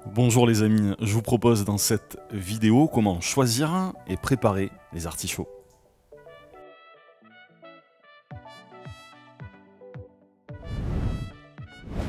Bonjour les amis, je vous propose dans cette vidéo comment choisir et préparer les artichauts.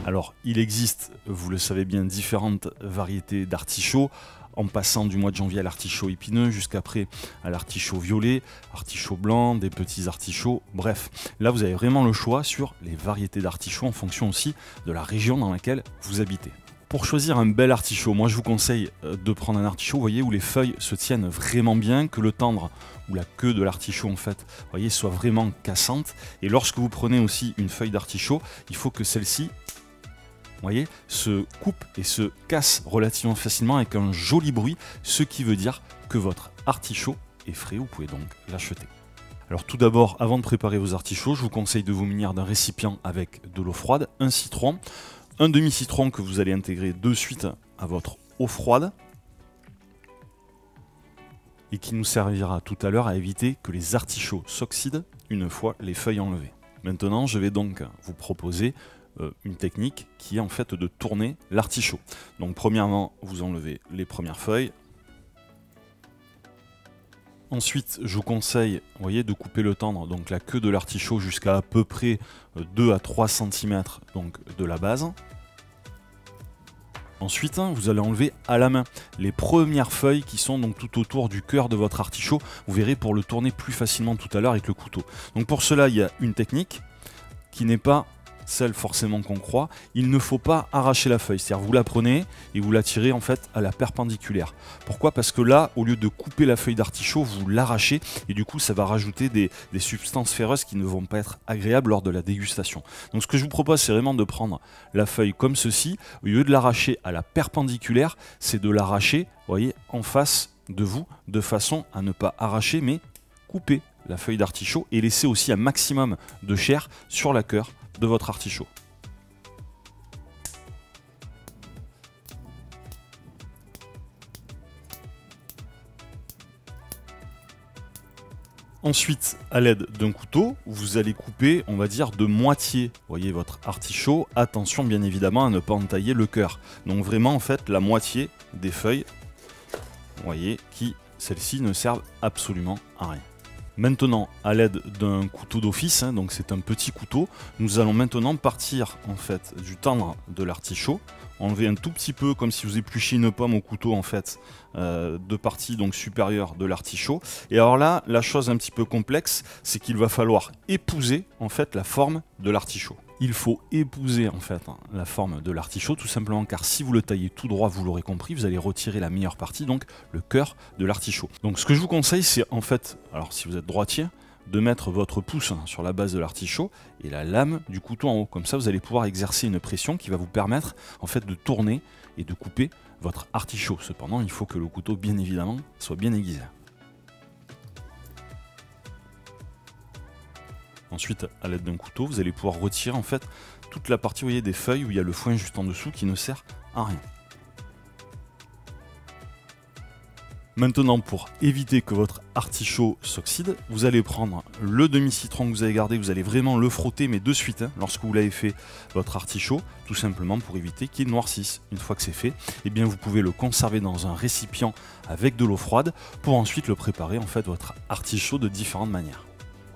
Alors, il existe, vous le savez bien, différentes variétés d'artichauts, en passant du mois de janvier à l'artichaut épineux, jusqu'après à l'artichaut violet, artichaut blanc, des petits artichauts, bref. Là, vous avez vraiment le choix sur les variétés d'artichauts en fonction aussi de la région dans laquelle vous habitez. Pour choisir un bel artichaut, moi je vous conseille de prendre un artichaut, vous voyez, où les feuilles se tiennent vraiment bien, que le tendre ou la queue de l'artichaut en fait, vous voyez, soit vraiment cassante. Et lorsque vous prenez aussi une feuille d'artichaut, il faut que celle-ci, vous voyez, se coupe et se casse relativement facilement avec un joli bruit, ce qui veut dire que votre artichaut est frais, vous pouvez donc l'acheter. Alors tout d'abord, avant de préparer vos artichauts, je vous conseille de vous munir d'un récipient avec de l'eau froide, un citron, un demi-citron que vous allez intégrer de suite à votre eau froide et qui nous servira tout à l'heure à éviter que les artichauts s'oxydent une fois les feuilles enlevées. Maintenant, je vais donc vous proposer une technique qui est en fait de tourner l'artichaut. Donc premièrement, vous enlevez les premières feuilles. Ensuite, je vous conseille, vous voyez, de couper le tendre, donc la queue de l'artichaut jusqu'à peu près 2 à 3 cm donc, de la base. Ensuite, vous allez enlever à la main les premières feuilles qui sont donc tout autour du cœur de votre artichaut. Vous verrez pour le tourner plus facilement tout à l'heure avec le couteau. Donc pour cela, il y a une technique qui n'est pas celle forcément qu'on croit. Il ne faut pas arracher la feuille, c'est-à-dire vous la prenez et vous la tirez en fait à la perpendiculaire. Pourquoi? Parce que là, au lieu de couper la feuille d'artichaut, vous l'arrachez et du coup ça va rajouter des substances ferreuses qui ne vont pas être agréables lors de la dégustation. Donc ce que je vous propose, c'est vraiment de prendre la feuille comme ceci, au lieu de l'arracher à la perpendiculaire, c'est de l'arracher, vous voyez, en face de vous, de façon à ne pas arracher mais couper la feuille d'artichaut et laisser aussi un maximum de chair sur la cœur de votre artichaut. Ensuite, à l'aide d'un couteau, vous allez couper, on va dire, de moitié, vous voyez, votre artichaut. Attention, bien évidemment, à ne pas entailler le cœur. Donc vraiment, en fait, la moitié des feuilles, vous voyez, qui, celles-ci, ne servent absolument à rien. Maintenant, à l'aide d'un couteau d'office, donc c'est un petit couteau, nous allons maintenant partir en fait du tendre de l'artichaut, enlever un tout petit peu comme si vous épluchiez une pomme au couteau en fait, de partie donc supérieure de l'artichaut. Et alors là, la chose un petit peu complexe, c'est qu'il va falloir épouser en fait la forme de l'artichaut. Il faut épouser en fait la forme de l'artichaut tout simplement car si vous le taillez tout droit, vous l'aurez compris, vous allez retirer la meilleure partie, donc le cœur de l'artichaut. Donc ce que je vous conseille, c'est en fait, alors si vous êtes droitier, de mettre votre pouce sur la base de l'artichaut et la lame du couteau en haut. Comme ça, vous allez pouvoir exercer une pression qui va vous permettre en fait de tourner et de couper votre artichaut. Cependant, il faut que le couteau, bien évidemment, soit bien aiguisé. Ensuite, à l'aide d'un couteau, vous allez pouvoir retirer en fait toute la partie, vous voyez, des feuilles où il y a le foin juste en dessous qui ne sert à rien. Maintenant, pour éviter que votre artichaut s'oxyde, vous allez prendre le demi-citron que vous avez gardé, vous allez vraiment le frotter, mais de suite, lorsque vous l'avez fait, votre artichaut, tout simplement pour éviter qu'il noircisse. Une fois que c'est fait, eh bien, vous pouvez le conserver dans un récipient avec de l'eau froide pour ensuite le préparer, en fait, votre artichaut de différentes manières.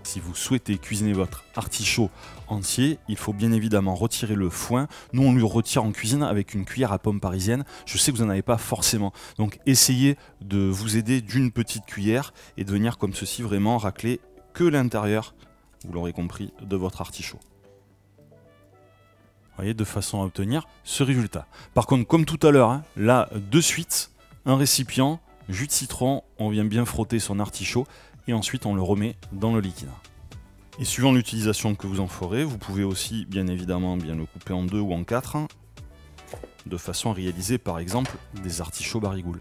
Si vous souhaitez cuisiner votre artichaut entier, il faut bien évidemment retirer le foin. Nous, on lui retire en cuisine avec une cuillère à pomme parisienne. Je sais que vous n'en avez pas forcément. Donc, essayez de vous aider d'une petite cuillère et de venir comme ceci vraiment racler que l'intérieur, vous l'aurez compris, de votre artichaut. Vous voyez, de façon à obtenir ce résultat. Par contre, comme tout à l'heure, là, de suite, un récipient, jus de citron, on vient bien frotter son artichaut et ensuite on le remet dans le liquide. Et suivant l'utilisation que vous en ferez, vous pouvez aussi bien évidemment bien le couper en 2 ou en 4, de façon à réaliser par exemple des artichauts barigoules.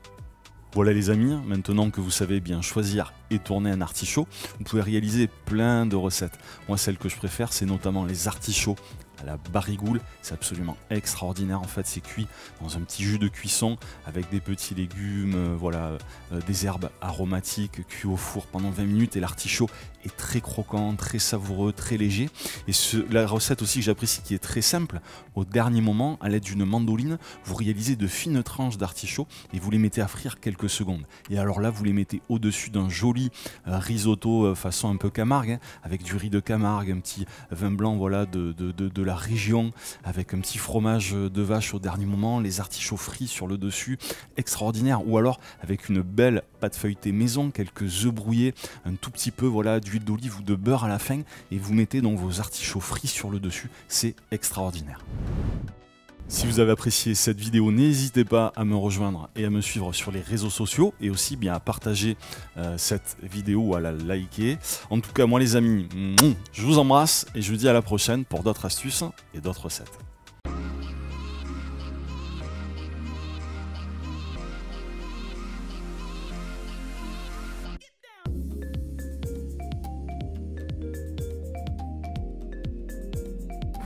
Voilà les amis, maintenant que vous savez bien choisir et tourner un artichaut, vous pouvez réaliser plein de recettes. Moi, celle que je préfère, c'est notamment les artichauts à la barigoule. C'est absolument extraordinaire. En fait, c'est cuit dans un petit jus de cuisson avec des petits légumes, voilà, des herbes aromatiques, cuit au four pendant 20 minutes. Et l'artichaut est très croquant, très savoureux, très léger. Et la recette aussi que j'apprécie, qui est très simple, au dernier moment, à l'aide d'une mandoline, vous réalisez de fines tranches d'artichaut et vous les mettez à frire quelques secondes. Et alors là, vous les mettez au-dessus d'un joli risotto façon un peu Camargue, hein, avec du riz de Camargue, un petit vin blanc, voilà, de la région, avec un petit fromage de vache au dernier moment, les artichauts frits sur le dessus, extraordinaire. Ou alors avec une belle pâte feuilletée maison, quelques œufs brouillés, un tout petit peu, voilà, d'huile d'olive ou de beurre à la fin, et vous mettez donc vos artichauts frits sur le dessus. C'est extraordinaire. Si vous avez apprécié cette vidéo, n'hésitez pas à me rejoindre et à me suivre sur les réseaux sociaux, et aussi bien à partager cette vidéo ou à la liker. En tout cas, moi les amis, je vous embrasse et je vous dis à la prochaine pour d'autres astuces et d'autres recettes.